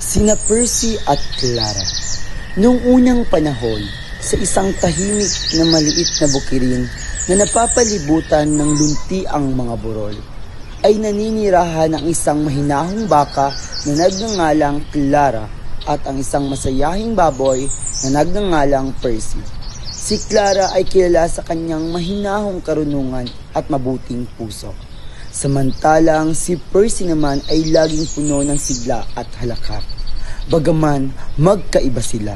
Sina Percy at Clara. Noong unang panahon, sa isang tahimik na maliit na bukirin na napapalibutan ng luntiang mga burol, ay naninirahan ang isang mahinahong baka na nagngangalang Clara at ang isang masayahing baboy na nagngangalang Percy. Si Clara ay kilala sa kanyang mahinahong karunungan at mabuting puso. Samantalang si Percy naman ay laging puno ng sigla at halakak. Bagaman magkaiba sila,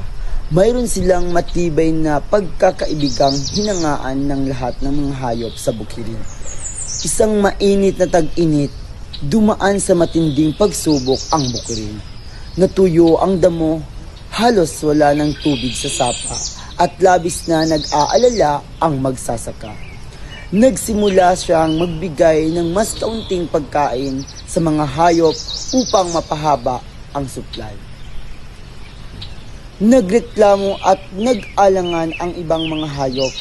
mayroon silang matibay na pagkakaibigang hinangaan ng lahat ng mga hayop sa bukirin. Isang mainit na tag-init, dumaan sa matinding pagsubok ang bukirin. Natuyo ang damo, halos wala ng tubig sa sapa at labis na nag-aalala ang magsasaka. Nagsimula siyang magbigay ng mas kaunting pagkain sa mga hayop upang mapahaba ang supply. Nagreklamo at nag-alangan ang ibang mga hayop,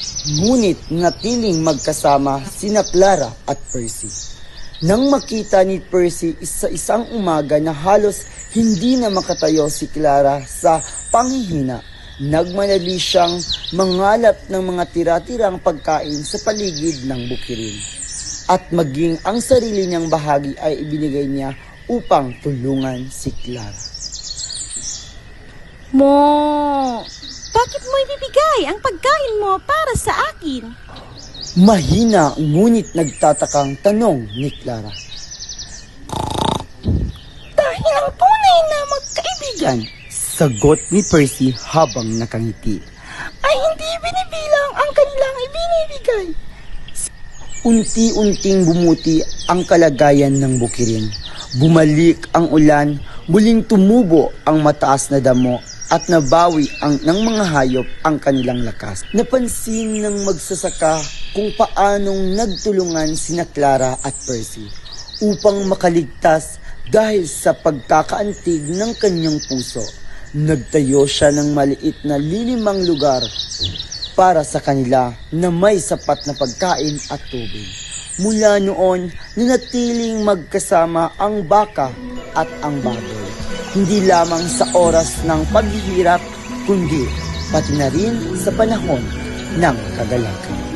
ngunit natiling magkasama sina Clara at Percy. Nang makita ni Percy sa isang umaga na halos hindi na makatayo si Clara sa panghihina, nagmanali siyang mangalap ng mga tira-tirang pagkain sa paligid ng bukirin. At maging ang sarili niyang bahagi ay ibinigay niya upang tulungan si Clara. Mo, bakit mo ibibigay ang pagkain mo para sa akin? Mahina ngunit nagtatakang tanong ni Clara. Dahil ang tunay na magkaibigan, Sagot ni Percy habang nakangiti. ay hindi binibilang ang kanilang ibinibigay. Unti-unting bumuti ang kalagayan ng bukirin. Bumalik ang ulan, muling tumubo ang mataas na damo at nabawi ng mga hayop ang kanilang lakas. Napansin ng magsasaka kung paanong nagtulungan sina Clara at Percy upang makaligtas dahil sa pagkakaantig ng kanyang puso. Nagtayo siya ng maliit na lilimang lugar para sa kanila na may sapat na pagkain at tubig. Mula noon, nanatiling magkasama ang baka at ang baboy. Hindi lamang sa oras ng paghihirap, kundi pati na rin sa panahon ng kagalakan.